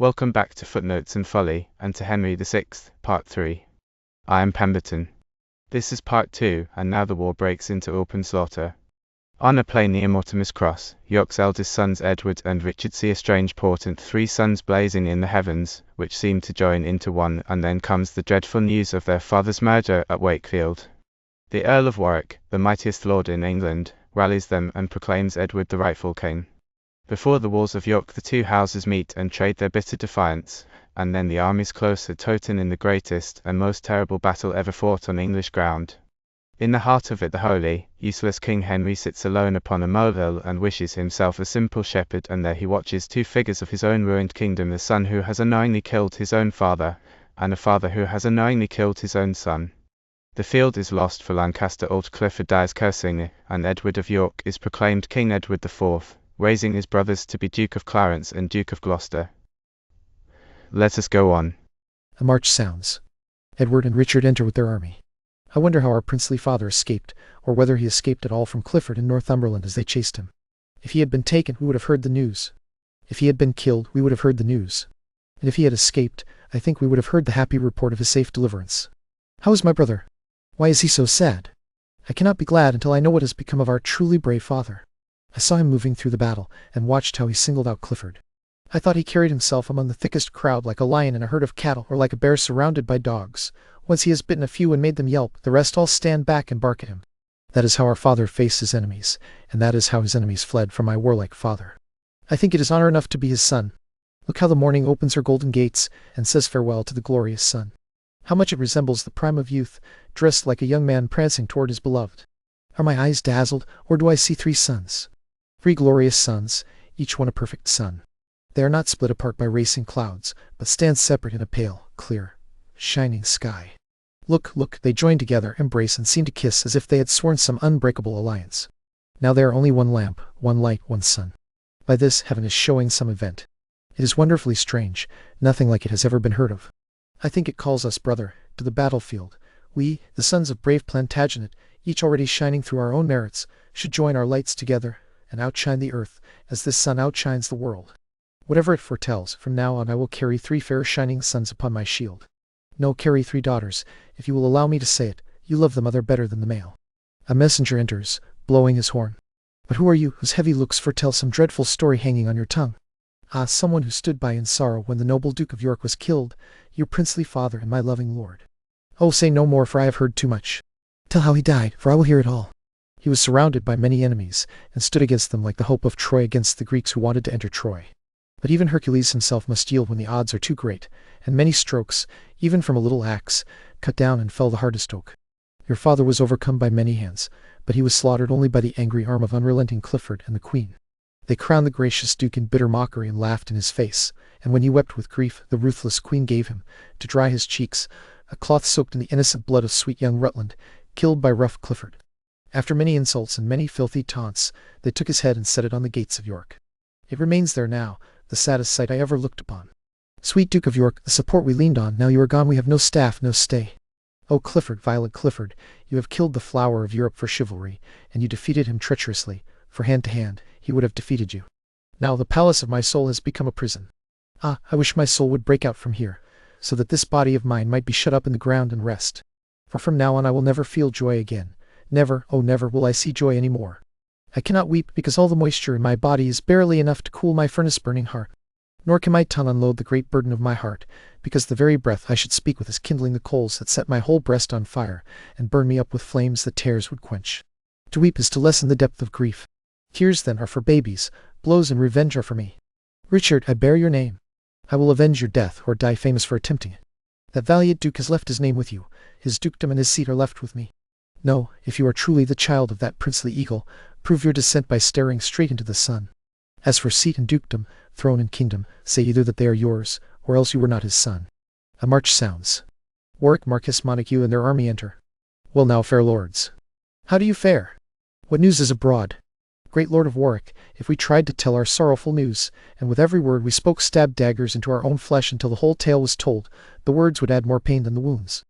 Welcome back to Footnotes and Folly, and to Henry VI, Part 3. I am Pemberton. This is Part 2, and now the war breaks into open slaughter. On a plain near Mortimer's Cross, York's eldest sons Edward and Richard see a strange portent, 3 suns blazing in the heavens, which seem to join into one, and then comes the dreadful news of their father's murder at Wakefield. The Earl of Warwick, the mightiest lord in England, rallies them and proclaims Edward the rightful king. Before the walls of York the two houses meet and trade their bitter defiance, and then the armies close at Towton in the greatest and most terrible battle ever fought on English ground. In the heart of it the holy, useless King Henry sits alone upon a molehill and wishes himself a simple shepherd, and there he watches 2 figures of his own ruined kingdom, the son who has unknowingly killed his own father, and a father who has unknowingly killed his own son. The field is lost for Lancaster, old Clifford dies cursing, and Edward of York is proclaimed King Edward IV, raising his brothers to be Duke of Clarence and Duke of Gloucester. Let us go on. A march sounds. Edward and Richard enter with their army. I wonder how our princely father escaped, or whether he escaped at all from Clifford in Northumberland as they chased him. If he had been taken, we would have heard the news. If he had been killed, we would have heard the news. And if he had escaped, I think we would have heard the happy report of his safe deliverance. How is my brother? Why is he so sad? I cannot be glad until I know what has become of our truly brave father. I saw him moving through the battle, and watched how he singled out Clifford. I thought he carried himself among the thickest crowd like a lion in a herd of cattle, or like a bear surrounded by dogs. Once he has bitten a few and made them yelp, the rest all stand back and bark at him. That is how our father faced his enemies, and that is how his enemies fled from my warlike father. I think it is honor enough to be his son. Look how the morning opens her golden gates, and says farewell to the glorious sun. How much it resembles the prime of youth, dressed like a young man prancing toward his beloved. Are my eyes dazzled, or do I see 3 suns? 3 glorious suns, each one a perfect sun. They are not split apart by racing clouds, but stand separate in a pale, clear, shining sky. Look, look, they join together, embrace, and seem to kiss as if they had sworn some unbreakable alliance. Now they are only one lamp, one light, one sun. By this, heaven is showing some event. It is wonderfully strange, nothing like it has ever been heard of. I think it calls us, brother, to the battlefield. We, the sons of brave Plantagenet, each already shining through our own merits, should join our lights together, and outshine the earth, as this sun outshines the world. Whatever it foretells, from now on I will carry 3 fair shining sons upon my shield. No, carry 3 daughters, if you will allow me to say it. You love the mother better than the male. A messenger enters, blowing his horn. But who are you, whose heavy looks foretell some dreadful story hanging on your tongue? Ah, someone who stood by in sorrow when the noble Duke of York was killed, your princely father and my loving lord. Oh, say no more, for I have heard too much. Tell how he died, for I will hear it all. He was surrounded by many enemies, and stood against them like the hope of Troy against the Greeks who wanted to enter Troy. But even Hercules himself must yield when the odds are too great, and many strokes, even from a little axe, cut down and fell the hardest oak. Your father was overcome by many hands, but he was slaughtered only by the angry arm of unrelenting Clifford and the Queen. They crowned the gracious Duke in bitter mockery and laughed in his face, and when he wept with grief, the ruthless Queen gave him, to dry his cheeks, a cloth soaked in the innocent blood of sweet young Rutland, killed by rough Clifford. After many insults and many filthy taunts, they took his head and set it on the gates of York. It remains there now, the saddest sight I ever looked upon. Sweet Duke of York, the support we leaned on, now you are gone, we have no staff, no stay. O Clifford, violent Clifford, you have killed the flower of Europe for chivalry, and you defeated him treacherously, for hand to hand, he would have defeated you. Now the palace of my soul has become a prison. Ah, I wish my soul would break out from here, so that this body of mine might be shut up in the ground and rest. For from now on I will never feel joy again. Never, oh never will I see joy any more. I cannot weep because all the moisture in my body is barely enough to cool my furnace-burning heart. Nor can my tongue unload the great burden of my heart, because the very breath I should speak with is kindling the coals that set my whole breast on fire, and burn me up with flames that tears would quench. To weep is to lessen the depth of grief. Tears then are for babies, blows and revenge are for me. Richard, I bear your name. I will avenge your death, or die famous for attempting it. That valiant Duke has left his name with you, his dukedom and his seat are left with me. No, if you are truly the child of that princely eagle, prove your descent by staring straight into the sun. As for seat and dukedom, throne and kingdom, say either that they are yours, or else you were not his son. A march sounds. Warwick, Marquis Montague, and their army enter. Well now, fair lords. How do you fare? What news is abroad? Great Lord of Warwick, if we tried to tell our sorrowful news, and with every word we spoke stabbed daggers into our own flesh until the whole tale was told, the words would add more pain than the wounds.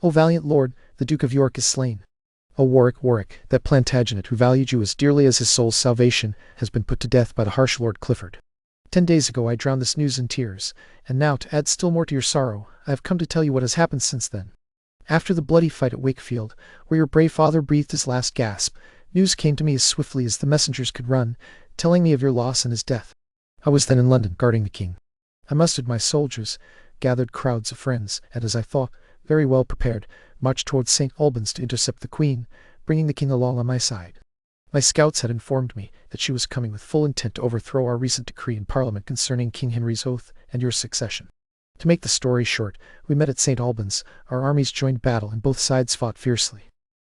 O valiant lord, the Duke of York is slain. O Warwick, Warwick, that Plantagenet who valued you as dearly as his soul's salvation, has been put to death by the harsh Lord Clifford. 10 days ago I drowned this news in tears, and now, to add still more to your sorrow, I have come to tell you what has happened since then. After the bloody fight at Wakefield, where your brave father breathed his last gasp, news came to me as swiftly as the messengers could run, telling me of your loss and his death. I was then in London, guarding the king. I mustered my soldiers, gathered crowds of friends, and as I thought, very well prepared, marched towards St. Albans to intercept the queen, bringing the king along on my side. My scouts had informed me that she was coming with full intent to overthrow our recent decree in Parliament concerning King Henry's oath and your succession. To make the story short, we met at St. Albans, our armies joined battle, and both sides fought fiercely.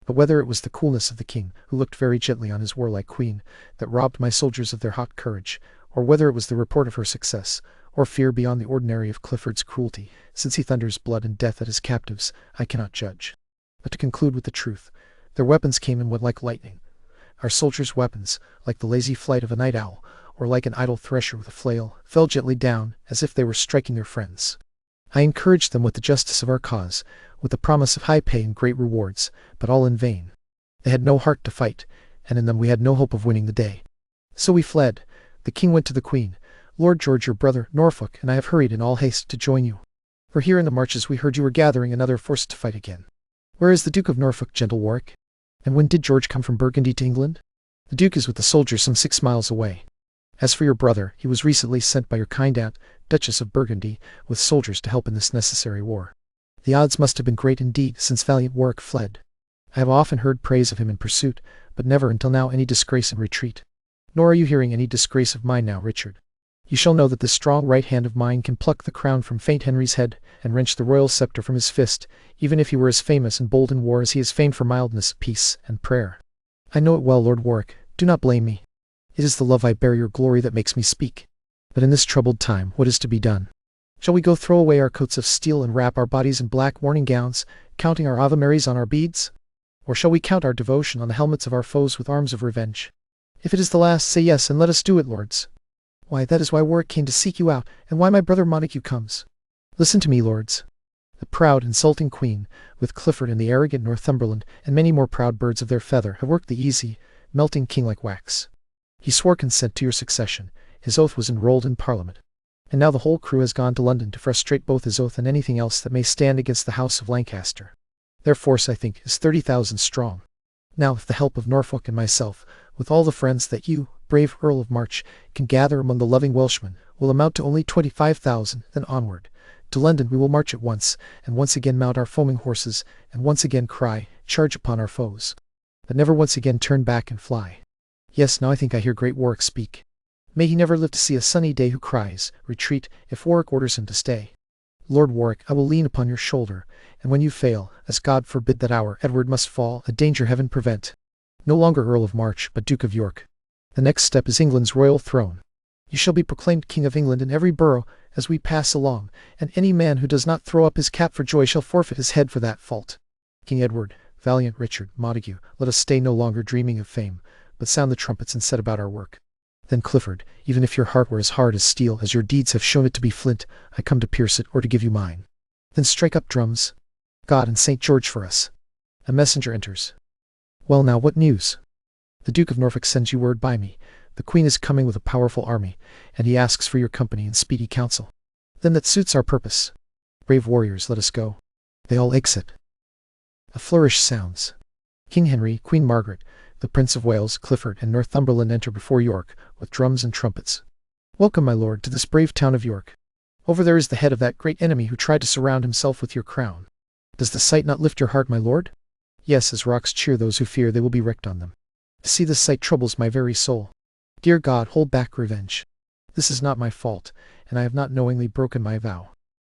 But whether it was the coolness of the king, who looked very gently on his warlike queen, that robbed my soldiers of their hot courage, or whether it was the report of her success, or fear beyond the ordinary of Clifford's cruelty, since he thunders blood and death at his captives, I cannot judge. But to conclude with the truth, their weapons came and went like lightning. Our soldiers' weapons, like the lazy flight of a night owl, or like an idle thresher with a flail, fell gently down, as if they were striking their friends. I encouraged them with the justice of our cause, with the promise of high pay and great rewards, but all in vain. They had no heart to fight, and in them we had no hope of winning the day. So we fled. The king went to the queen. Lord George, your brother, Norfolk, and I have hurried in all haste to join you. For here in the marches we heard you were gathering another force to fight again. Where is the Duke of Norfolk, gentle Warwick? And when did George come from Burgundy to England? The Duke is with the soldiers some 6 miles away. As for your brother, he was recently sent by your kind aunt, Duchess of Burgundy, with soldiers to help in this necessary war. The odds must have been great indeed, since valiant Warwick fled. I have often heard praise of him in pursuit, but never until now any disgrace in retreat. Nor are you hearing any disgrace of mine now, Richard. You shall know that this strong right hand of mine can pluck the crown from faint Henry's head, and wrench the royal sceptre from his fist, even if he were as famous and bold in war as he is famed for mildness, peace, and prayer. I know it well, Lord Warwick. Do not blame me. It is the love I bear your glory that makes me speak. But in this troubled time, what is to be done? Shall we go throw away our coats of steel and wrap our bodies in black mourning gowns, counting our Ave Marys on our beads? Or shall we count our devotion on the helmets of our foes with arms of revenge? If it is the last, say yes, and let us do it, lords. Why, that is why Warwick came to seek you out, and why my brother Montague comes. Listen to me, lords. The proud, insulting queen, with Clifford and the arrogant Northumberland, and many more proud birds of their feather, have worked the easy, melting king like wax. He swore consent to your succession. His oath was enrolled in Parliament. And now the whole crew has gone to London to frustrate both his oath and anything else that may stand against the house of Lancaster. Their force, I think, is 30,000 strong. Now, with the help of Norfolk and myself, with all the friends that you, brave Earl of March, can gather among the loving Welshmen, will amount to only 25,000, then onward. To London we will march at once, and once again mount our foaming horses, and once again cry, charge upon our foes. But never once again turn back and fly. Yes, now I think I hear great Warwick speak. May he never live to see a sunny day who cries, retreat, if Warwick orders him to stay. Lord Warwick, I will lean upon your shoulder, and when you fail, as God forbid that hour, Edward must fall, a danger heaven prevent. No longer Earl of March, but Duke of York. The next step is England's royal throne. You shall be proclaimed King of England in every borough as we pass along, and any man who does not throw up his cap for joy shall forfeit his head for that fault. King Edward, valiant Richard, Montague, let us stay no longer dreaming of fame, but sound the trumpets and set about our work. Then Clifford, even if your heart were as hard as steel as your deeds have shown it to be flint, I come to pierce it or to give you mine. Then strike up drums. God and St. George for us. A messenger enters. Well now, what news? The Duke of Norfolk sends you word by me. The Queen is coming with a powerful army, and he asks for your company and speedy counsel. Then that suits our purpose. Brave warriors, let us go. They all exit. A flourish sounds. King Henry, Queen Margaret, the Prince of Wales, Clifford, and Northumberland enter before York, with drums and trumpets. Welcome, my lord, to this brave town of York. Over there is the head of that great enemy who tried to surround himself with your crown. Does the sight not lift your heart, my lord? Yes, as rocks cheer those who fear they will be wrecked on them. To see this sight troubles my very soul. Dear God, hold back revenge. This is not my fault, and I have not knowingly broken my vow.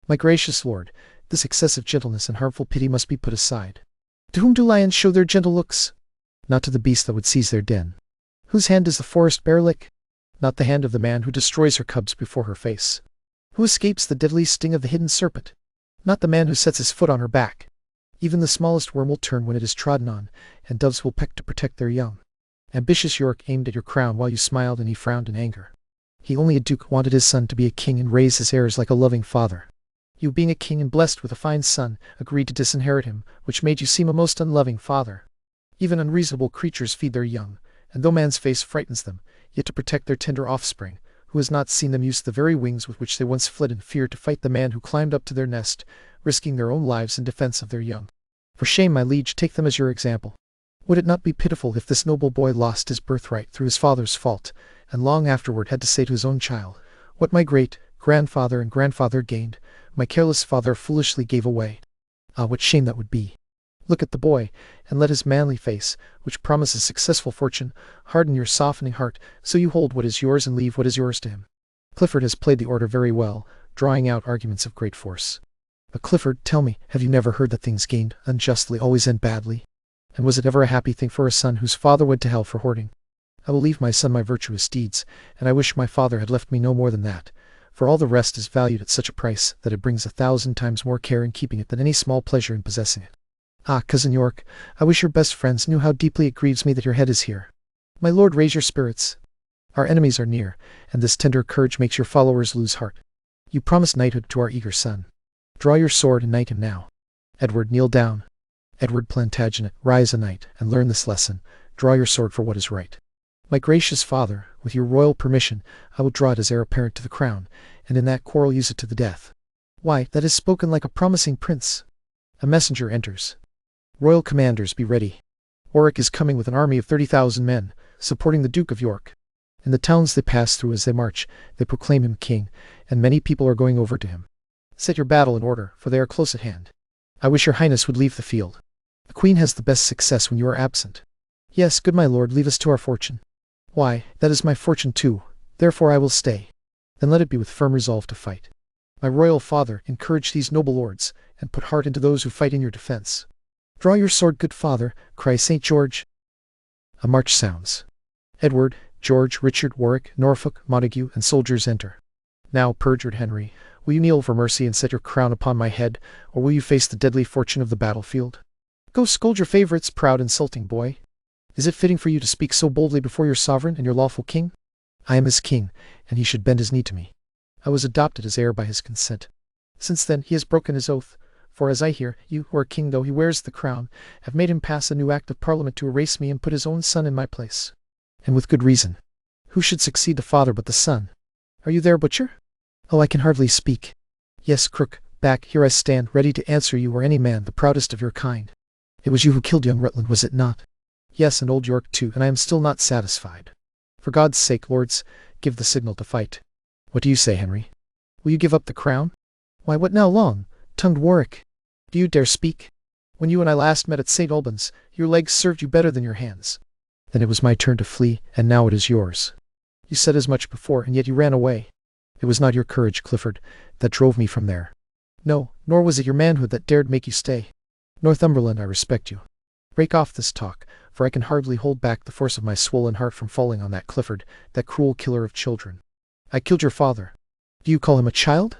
My gracious lord, this excessive gentleness and harmful pity must be put aside. To whom do lions show their gentle looks? Not to the beast that would seize their den. Whose hand does the forest bear lick? Not the hand of the man who destroys her cubs before her face. Who escapes the deadly sting of the hidden serpent? Not the man who sets his foot on her back. Even the smallest worm will turn when it is trodden on, and doves will peck to protect their young. Ambitious York aimed at your crown while you smiled, and he frowned in anger. He, only a duke, wanted his son to be a king and raise his heirs like a loving father. You, being a king and blessed with a fine son, agreed to disinherit him, which made you seem a most unloving father. Even unreasonable creatures feed their young, and though man's face frightens them, yet to protect their tender offspring, who has not seen them use the very wings with which they once fled in fear to fight the man who climbed up to their nest, risking their own lives in defense of their young? For shame, my liege, take them as your example. Would it not be pitiful if this noble boy lost his birthright through his father's fault, and long afterward had to say to his own child, "What my great-grandfather and grandfather gained, my careless father foolishly gave away"? Ah, what shame that would be! Look at the boy, and let his manly face, which promises successful fortune, harden your softening heart, so you hold what is yours and leave what is yours to him. Clifford has played the orator very well, drawing out arguments of great force. But Clifford, tell me, have you never heard that things gained unjustly always end badly? And was it ever a happy thing for a son whose father went to hell for hoarding? I will leave my son my virtuous deeds, and I wish my father had left me no more than that, for all the rest is valued at such a price that it brings 1,000 times more care in keeping it than any small pleasure in possessing it. Ah, cousin York, I wish your best friends knew how deeply it grieves me that your head is here. My lord, raise your spirits. Our enemies are near, and this tender courage makes your followers lose heart. You promised knighthood to our eager son. Draw your sword and knight him now. Edward, kneel down. Edward Plantagenet, rise a knight, and learn this lesson. Draw your sword for what is right. My gracious father, with your royal permission, I will draw it as heir apparent to the crown, and in that quarrel use it to the death. Why, that is spoken like a promising prince. A messenger enters. Royal commanders, be ready. Warwick is coming with an army of 30,000 men, supporting the Duke of York. In the towns they pass through as they march, they proclaim him king, and many people are going over to him. Set your battle in order, for they are close at hand. I wish your highness would leave the field. The queen has the best success when you are absent. Yes, good my lord, leave us to our fortune. Why, that is my fortune too, therefore I will stay. Then let it be with firm resolve to fight. My royal father, encourage these noble lords, and put heart into those who fight in your defense. Draw your sword, good father, cry St. George. A march sounds. Edward, George, Richard, Warwick, Norfolk, Montague, and soldiers enter. Now, perjured Henry, will you kneel for mercy and set your crown upon my head, or will you face the deadly fortune of the battlefield? Go scold your favorites, proud insulting boy. Is it fitting for you to speak so boldly before your sovereign and your lawful king? I am his king, and he should bend his knee to me. I was adopted as heir by his consent. Since then he has broken his oath, for as I hear, you, who are king though he wears the crown, have made him pass a new act of parliament to erase me and put his own son in my place. And with good reason. Who should succeed the father but the son? Are you there, butcher? Oh, I can hardly speak. Yes, crook, back, here I stand, ready to answer you or any man, the proudest of your kind. It was you who killed young Rutland, was it not? Yes, and old York too, and I am still not satisfied. For God's sake, lords, give the signal to fight. What do you say, Henry? Will you give up the crown? Why, what now, long-tongued Warwick? Do you dare speak? When you and I last met at St. Albans, your legs served you better than your hands. Then it was my turn to flee, and now it is yours. You said as much before, and yet you ran away. It was not your courage, Clifford, that drove me from there. No, nor was it your manhood that dared make you stay. Northumberland, I respect you. Break off this talk, for I can hardly hold back the force of my swollen heart from falling on that Clifford, that cruel killer of children. I killed your father. Do you call him a child?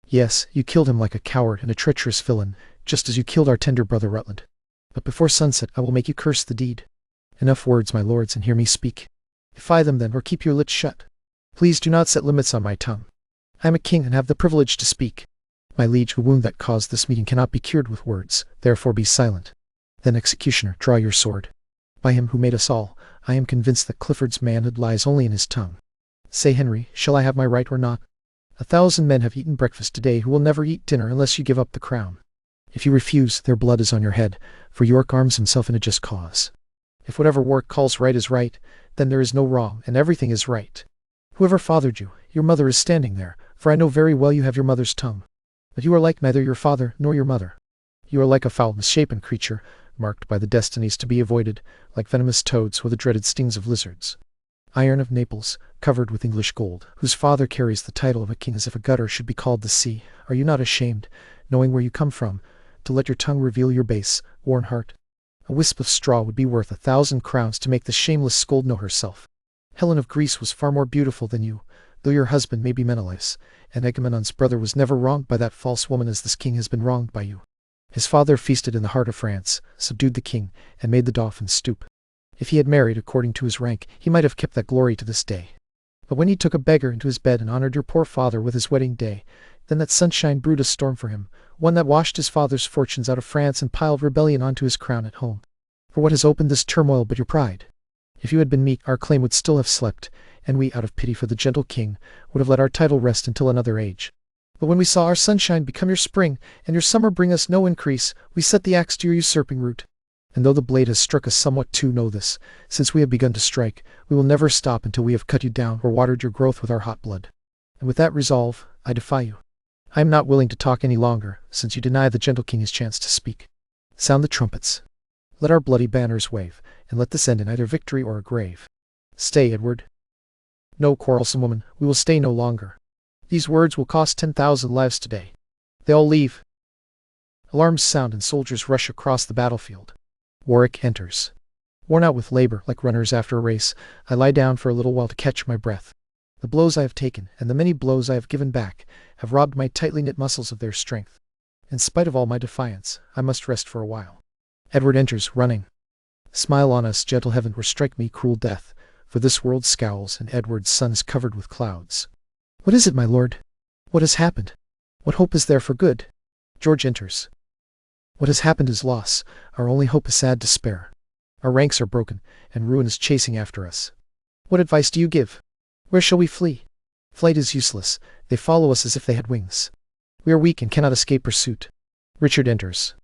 Yes, you killed him like a coward and a treacherous villain, just as you killed our tender brother Rutland. But before sunset I will make you curse the deed. Enough words, my lords, and hear me speak. Defy them then, or keep your lips shut. Please do not set limits on my tongue. I am a king and have the privilege to speak. My liege, the wound that caused this meeting cannot be cured with words, therefore be silent. Then, executioner, draw your sword. By him who made us all, I am convinced that Clifford's manhood lies only in his tongue. Say, Henry, shall I have my right or not? 1,000 men have eaten breakfast today who will never eat dinner unless you give up the crown. If you refuse, their blood is on your head, for York arms himself in a just cause. If whatever Warwick calls right is right, then there is no wrong, and everything is right. Whoever fathered you, your mother is standing there, for I know very well you have your mother's tongue. But you are like neither your father nor your mother. You are like a foul misshapen creature, marked by the destinies to be avoided, like venomous toads or the dreaded stings of lizards. Iron of Naples, covered with English gold, whose father carries the title of a king as if a gutter should be called the sea, are you not ashamed, knowing where you come from, to let your tongue reveal your base, worn heart? A wisp of straw would be worth 1,000 crowns to make the shameless scold know herself. Helen of Greece was far more beautiful than you, though your husband may be Menelaus, and Agamemnon's brother was never wronged by that false woman as this king has been wronged by you. His father feasted in the heart of France, subdued the king, and made the dauphin stoop. If he had married according to his rank, he might have kept that glory to this day. But when he took a beggar into his bed and honored your poor father with his wedding day, then that sunshine brewed a storm for him, one that washed his father's fortunes out of France and piled rebellion onto his crown at home. For what has opened this turmoil but your pride? If you had been meek, our claim would still have slept, and we, out of pity for the gentle king, would have let our title rest until another age. But when we saw our sunshine become your spring, and your summer bring us no increase, we set the axe to your usurping root. And though the blade has struck us somewhat too, know this, since we have begun to strike, we will never stop until we have cut you down or watered your growth with our hot blood. And with that resolve, I defy you. I am not willing to talk any longer, since you deny the gentle king his chance to speak. Sound the trumpets. Let our bloody banners wave, and let this end in either victory or a grave. Stay, Edward. No, quarrelsome woman, we will stay no longer. These words will cost 10,000 lives today. They all leave. Alarms sound and soldiers rush across the battlefield. Warwick enters. Worn out with labor, like runners after a race, I lie down for a little while to catch my breath. The blows I have taken, and the many blows I have given back, have robbed my tightly knit muscles of their strength. In spite of all my defiance, I must rest for a while. Edward enters, running. Smile on us, gentle heaven, or strike me, cruel death, for this world scowls, and Edward's sun is covered with clouds. What is it, my lord? What has happened? What hope is there for good? George enters. What has happened is loss. Our only hope is sad despair. Our ranks are broken, and ruin is chasing after us. What advice do you give? Where shall we flee? Flight is useless. They follow us as if they had wings. We are weak and cannot escape pursuit. Richard enters.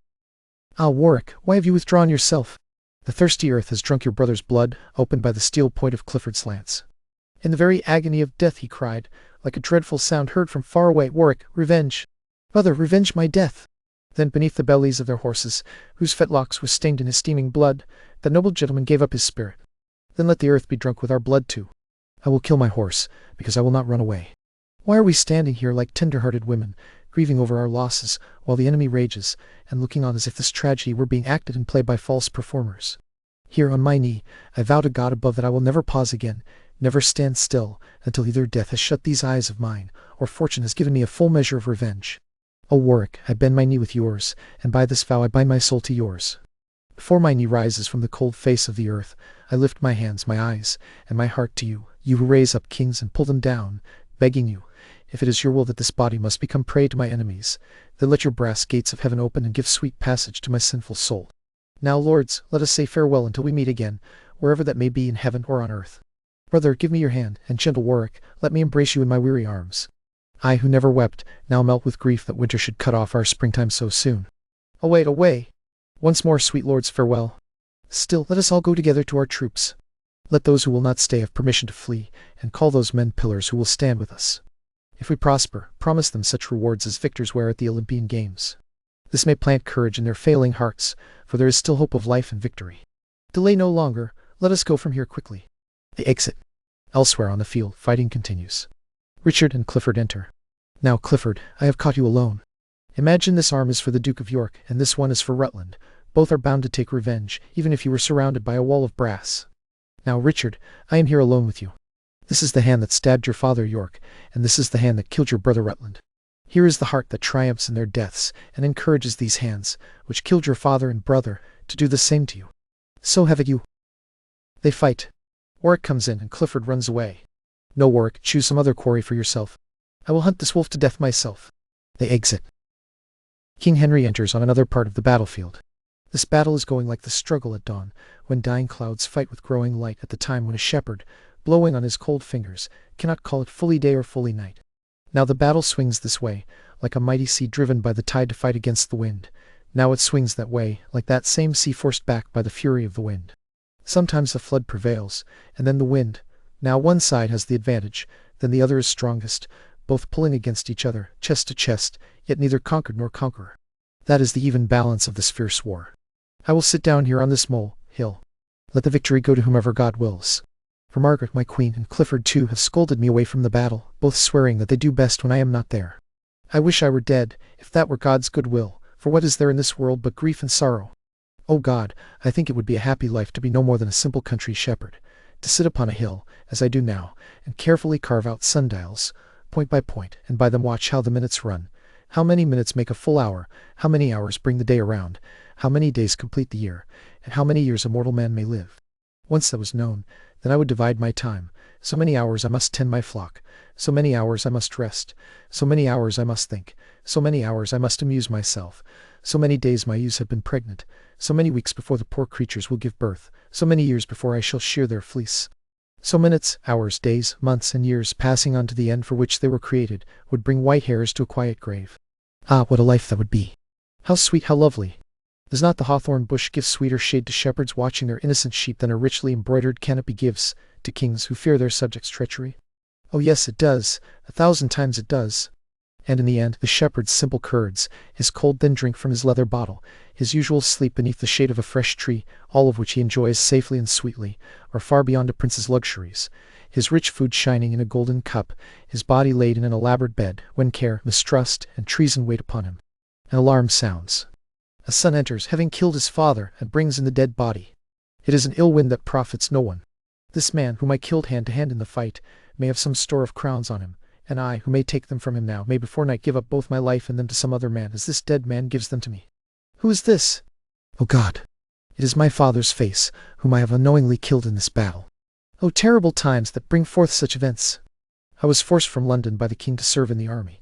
Ah, Warwick, why have you withdrawn yourself? The thirsty earth has drunk your brother's blood, opened by the steel point of Clifford's lance. In the very agony of death he cried, like a dreadful sound heard from far away, Warwick, revenge! Brother, revenge my death! Then beneath the bellies of their horses, whose fetlocks were stained in his steaming blood, that noble gentleman gave up his spirit. Then let the earth be drunk with our blood too. I will kill my horse, because I will not run away. Why are we standing here like tender-hearted women, grieving over our losses, while the enemy rages, and looking on as if this tragedy were being acted and played by false performers? Here on my knee, I vow to God above that I will never pause again, never stand still, until either death has shut these eyes of mine, or fortune has given me a full measure of revenge. O Warwick, I bend my knee with yours, and by this vow I bind my soul to yours. Before my knee rises from the cold face of the earth, I lift my hands, my eyes, and my heart to you, you who raise up kings and pull them down, begging you, if it is your will that this body must become prey to my enemies, then let your brass gates of heaven open and give sweet passage to my sinful soul. Now, lords, let us say farewell until we meet again, wherever that may be in heaven or on earth. Brother, give me your hand, and gentle Warwick, let me embrace you in my weary arms. I, who never wept, now melt with grief that winter should cut off our springtime so soon. Away, away! Once more, sweet lords, farewell. Still, let us all go together to our troops. Let those who will not stay have permission to flee, and call those men pillars who will stand with us. If we prosper, promise them such rewards as victors wear at the Olympian Games. This may plant courage in their failing hearts, for there is still hope of life and victory. Delay no longer, let us go from here quickly. They exit. Elsewhere on the field, fighting continues. Richard and Clifford enter. Now, Clifford, I have caught you alone. Imagine this arm is for the Duke of York, and this one is for Rutland. Both are bound to take revenge, even if you were surrounded by a wall of brass. Now, Richard, I am here alone with you. This is the hand that stabbed your father York, and this is the hand that killed your brother Rutland. Here is the heart that triumphs in their deaths, and encourages these hands, which killed your father and brother, to do the same to you. So have it you. They fight. Warwick comes in, and Clifford runs away. No, Warwick, choose some other quarry for yourself. I will hunt this wolf to death myself. They exit. King Henry enters on another part of the battlefield. This battle is going like the struggle at dawn, when dying clouds fight with growing light at the time when a shepherd, blowing on his cold fingers, cannot call it fully day or fully night. Now the battle swings this way, like a mighty sea driven by the tide to fight against the wind. Now it swings that way, like that same sea forced back by the fury of the wind. Sometimes the flood prevails, and then the wind. Now one side has the advantage, then the other is strongest, both pulling against each other, chest to chest, yet neither conquered nor conqueror. That is the even balance of this fierce war. I will sit down here on this Molehill. Let the victory go to whomever God wills. For Margaret, my queen, and Clifford too have scolded me away from the battle, both swearing that they do best when I am not there. I wish I were dead, if that were God's good will, for what is there in this world but grief and sorrow? O God, I think it would be a happy life to be no more than a simple country shepherd, to sit upon a hill, as I do now, and carefully carve out sundials, point by point, and by them watch how the minutes run, how many minutes make a full hour, how many hours bring the day around, how many days complete the year, and how many years a mortal man may live. Once that was known, then I would divide my time. So many hours I must tend my flock, so many hours I must rest, so many hours I must think, so many hours I must amuse myself, so many days my ewes have been pregnant, so many weeks before the poor creatures will give birth, so many years before I shall shear their fleece. So minutes, hours, days, months, and years, passing on to the end for which they were created, would bring white hairs to a quiet grave. Ah, what a life that would be! How sweet, how lovely! Does not the hawthorn bush give sweeter shade to shepherds watching their innocent sheep than a richly embroidered canopy gives to kings who fear their subjects' treachery? Oh yes, it does, 1,000 times it does. And in the end, the shepherd's simple curds, his cold thin drink from his leather bottle, his usual sleep beneath the shade of a fresh tree, all of which he enjoys safely and sweetly, are far beyond a prince's luxuries, his rich food shining in a golden cup, his body laid in an elaborate bed, when care, mistrust, and treason wait upon him. An alarm sounds. A son enters, having killed his father, and brings in the dead body. It is an ill wind that profits no one. This man, whom I killed hand to hand in the fight, may have some store of crowns on him, and I, who may take them from him now, may before night give up both my life and them to some other man, as this dead man gives them to me. Who is this? O God! It is my father's face, whom I have unknowingly killed in this battle. O terrible times that bring forth such events! I was forced from London by the king to serve in the army.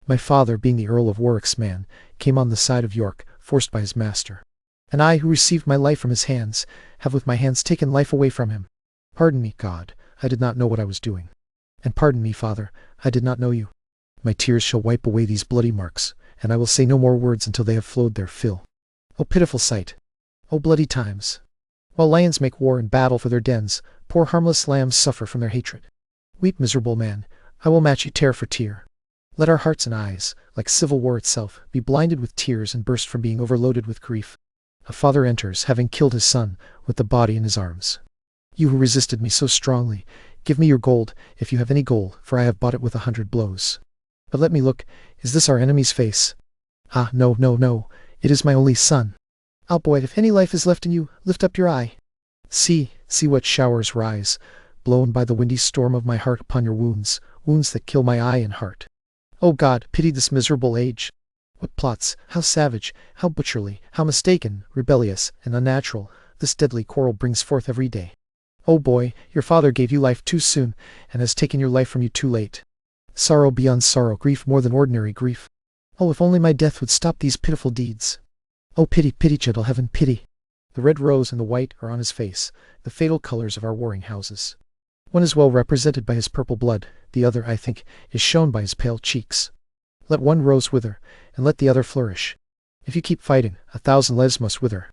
My father, being the Earl of Warwick's man, came on the side of York, forced by his master. And I, who received my life from his hands, have with my hands taken life away from him. Pardon me, God, I did not know what I was doing. And pardon me, Father, I did not know you. My tears shall wipe away these bloody marks, and I will say no more words until they have flowed their fill. O pitiful sight! O bloody times! While lions make war and battle for their dens, poor harmless lambs suffer from their hatred. Weep, miserable man, I will match you tear for tear. Let our hearts and eyes, like civil war itself, be blinded with tears and burst from being overloaded with grief. A father enters, having killed his son, with the body in his arms. You who resisted me so strongly, give me your gold, if you have any gold, for I have bought it with 100 blows. But let me look, is this our enemy's face? Ah, no, no, no, it is my only son. Ah, boy, if any life is left in you, lift up your eye. See, see what showers rise, blown by the windy storm of my heart upon your wounds, wounds that kill my eye and heart. O God, pity this miserable age. What plots, how savage, how butcherly, how mistaken, rebellious, and unnatural, this deadly quarrel brings forth every day. O boy, your father gave you life too soon, and has taken your life from you too late. Sorrow beyond sorrow, grief more than ordinary grief. Oh, if only my death would stop these pitiful deeds. Oh, pity, pity, gentle heaven, pity. The red rose and the white are on his face, the fatal colors of our warring houses. One is well represented by his purple blood, the other, I think, is shown by his pale cheeks. Let one rose wither, and let the other flourish. If you keep fighting, 1,000 leaves must wither.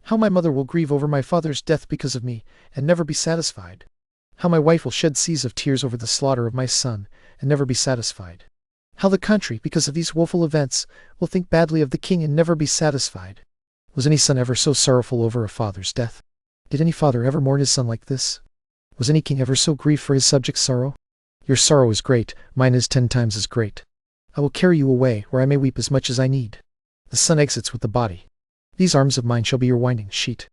How my mother will grieve over my father's death because of me, and never be satisfied. How my wife will shed seas of tears over the slaughter of my son, and never be satisfied. How the country, because of these woeful events, will think badly of the king and never be satisfied. Was any son ever so sorrowful over a father's death? Did any father ever mourn his son like this? Was any king ever so grieved for his subjects' sorrow? Your sorrow is great, mine is 10 times as great. I will carry you away, where I may weep as much as I need. The son exits with the body. These arms of mine shall be your winding sheet.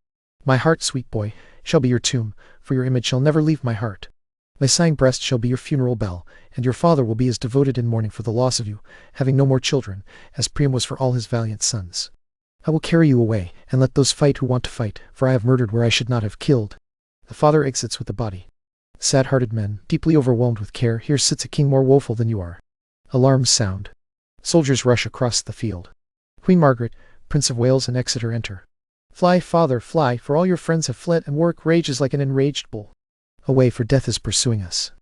My heart, sweet boy, shall be your tomb, for your image shall never leave my heart. My sighing breast shall be your funeral bell, and your father will be as devoted in mourning for the loss of you, having no more children, as Priam was for all his valiant sons. I will carry you away, and let those fight who want to fight, for I have murdered where I should not have killed. The father exits with the body. Sad-hearted men, deeply overwhelmed with care, here sits a king more woeful than you are. Alarms sound. Soldiers rush across the field. Queen Margaret, Prince of Wales and Exeter enter. Fly, father, fly, for all your friends have fled, and Warwick rages like an enraged bull. Away, for death is pursuing us.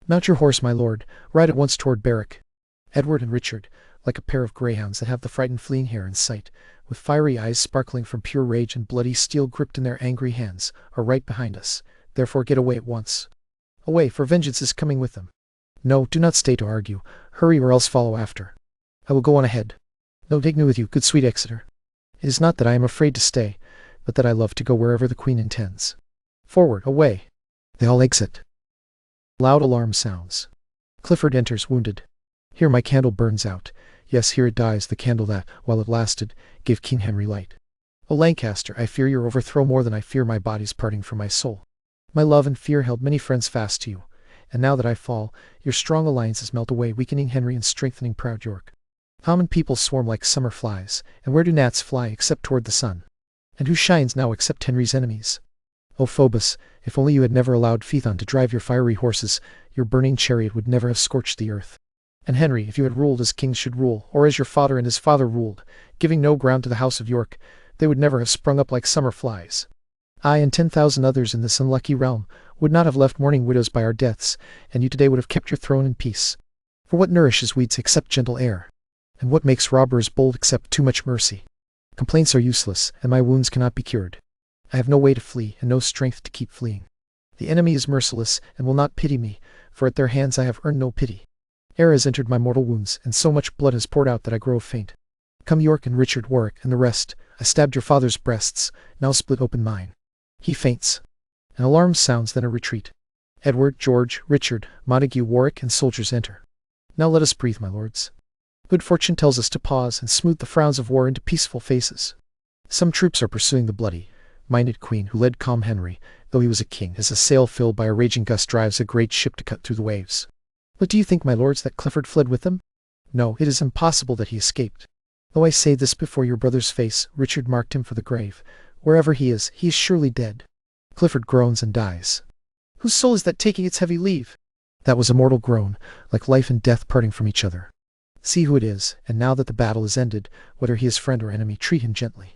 Mount your horse, my lord, ride at once toward Berwick. Edward and Richard, like a pair of greyhounds that have the frightened fleeing hare in sight, with fiery eyes sparkling from pure rage and bloody steel gripped in their angry hands, are right behind us. Therefore get away at once. Away, for vengeance is coming with them. No, do not stay to argue. Hurry or else follow after. I will go on ahead. No, take me with you, good sweet Exeter. It is not that I am afraid to stay, but that I love to go wherever the Queen intends. Forward, away. They all exit. Loud alarm sounds. Clifford enters wounded. Here my candle burns out. Yes, here it dies, the candle that, while it lasted, gave King Henry light. O Lancaster, I fear your overthrow more than I fear my body's parting from my soul. My love and fear held many friends fast to you, and now that I fall, your strong alliances melt away, weakening Henry and strengthening proud York. Common people swarm like summer flies, and where do gnats fly except toward the sun? And who shines now except Henry's enemies? O Phoebus, if only you had never allowed Phaethon to drive your fiery horses, your burning chariot would never have scorched the earth. And Henry, if you had ruled as kings should rule, or as your father and his father ruled, giving no ground to the house of York, they would never have sprung up like summer flies. I and 10,000 others in this unlucky realm would not have left mourning widows by our deaths, and you today would have kept your throne in peace. For what nourishes weeds except gentle air? And what makes robbers bold except too much mercy? Complaints are useless, and my wounds cannot be cured. I have no way to flee, and no strength to keep fleeing. The enemy is merciless, and will not pity me, for at their hands I have earned no pity. Air has entered my mortal wounds, and so much blood has poured out that I grow faint. Come York and Richard, Warwick, and the rest. I stabbed your father's breasts, now split open mine. He faints. An alarm sounds, then a retreat. Edward, George, Richard, Montague, Warwick, and soldiers enter. Now let us breathe, my lords. Good fortune tells us to pause and smooth the frowns of war into peaceful faces. Some troops are pursuing the bloody-minded queen who led calm Henry, though he was a king, as a sail filled by a raging gust drives a great ship to cut through the waves. But do you think, my lords, that Clifford fled with them? No, it is impossible that he escaped. Though I say this before your brother's face, Richard marked him for the grave. Wherever he is surely dead. Clifford groans and dies. Whose soul is that taking its heavy leave? That was a mortal groan, like life and death parting from each other. See who it is, and now that the battle is ended, whether he is friend or enemy, treat him gently.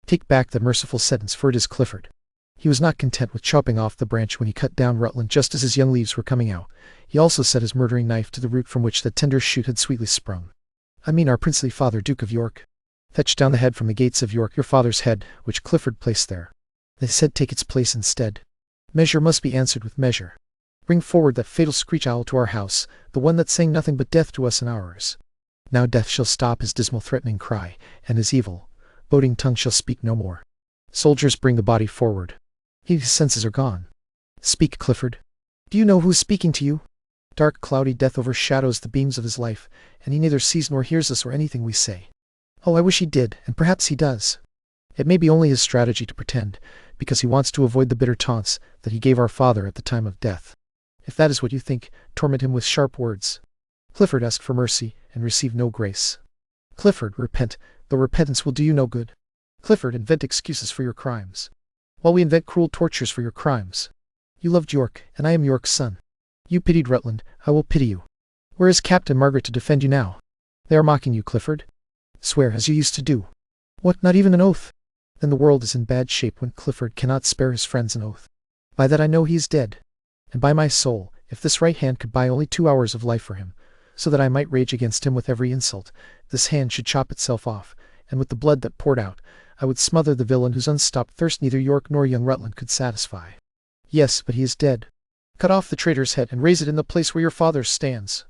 Take back the merciful sentence, for it is Clifford. He was not content with chopping off the branch when he cut down Rutland just as his young leaves were coming out. He also set his murdering knife to the root from which the tender shoot had sweetly sprung. I mean our princely father, Duke of York. Fetch down the head from the gates of York, your father's head, which Clifford placed there. They said take its place instead. Measure must be answered with measure. Bring forward that fatal screech owl to our house, the one that sang nothing but death to us and ours. Now death shall stop his dismal threatening cry, and his evil, boding tongue shall speak no more. Soldiers, bring the body forward. His senses are gone. Speak, Clifford. Do you know who is speaking to you? Dark, cloudy death overshadows the beams of his life, and he neither sees nor hears us or anything we say. Oh, I wish he did, and perhaps he does. It may be only his strategy to pretend, because he wants to avoid the bitter taunts that he gave our father at the time of death. If that is what you think, torment him with sharp words. Clifford asked for mercy, and received no grace. Clifford, repent, though repentance will do you no good. Clifford, invent excuses for your crimes, while we invent cruel tortures for your crimes. You loved York, and I am York's son. You pitied Rutland, I will pity you. Where is Captain Margaret to defend you now? They are mocking you, Clifford. Swear, as you used to do. What, not even an oath? Then the world is in bad shape when Clifford cannot spare his friends an oath. By that I know he is dead. And by my soul, if this right hand could buy only 2 hours of life for him, so that I might rage against him with every insult, this hand should chop itself off, and with the blood that poured out, I would smother the villain whose unstopped thirst neither York nor young Rutland could satisfy. Yes, but he is dead. Cut off the traitor's head and raise it in the place where your father stands.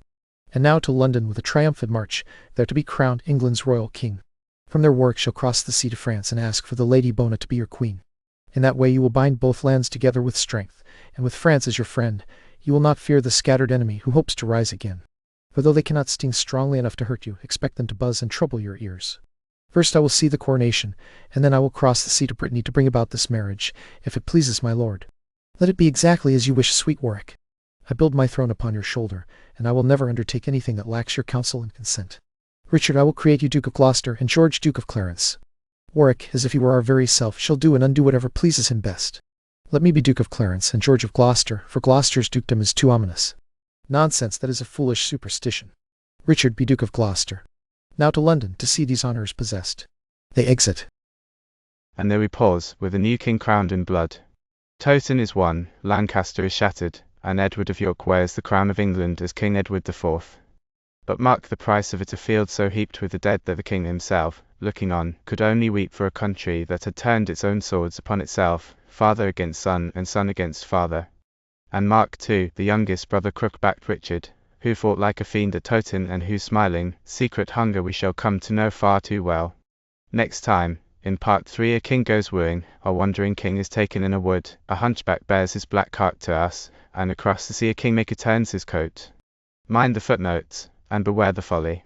And now to London with a triumphant march, there to be crowned England's royal king. From there Warwick shall cross the sea to France and ask for the Lady Bona to be your queen. In that way you will bind both lands together with strength, and with France as your friend, you will not fear the scattered enemy who hopes to rise again. For though they cannot sting strongly enough to hurt you, expect them to buzz and trouble your ears. First I will see the coronation, and then I will cross the sea to Brittany to bring about this marriage, if it pleases my lord. Let it be exactly as you wish, sweet Warwick. I build my throne upon your shoulder, and I will never undertake anything that lacks your counsel and consent. Richard, I will create you Duke of Gloucester, and George Duke of Clarence. Warwick, as if he were our very self, shall do and undo whatever pleases him best. Let me be Duke of Clarence, and George of Gloucester, for Gloucester's dukedom is too ominous. Nonsense, that is a foolish superstition. Richard, be Duke of Gloucester. Now to London, to see these honours possessed. They exit. And there we pause, with a new king crowned in blood. Towton is won, Lancaster is shattered, and Edward of York wears the crown of England as King Edward IV. But mark the price of it, a field so heaped with the dead that the king himself, looking on, could only weep for a country that had turned its own swords upon itself, father against son and son against father. And mark, too, the youngest brother crook-backed Richard, who fought like a fiend at Towton and whose smiling, secret hunger we shall come to know far too well. Next time, in Part 3, a king goes wooing, a wandering king is taken in a wood, a hunchback bears his black cart to us, and across the sea a kingmaker turns his coat. Mind the footnotes, and beware the folly.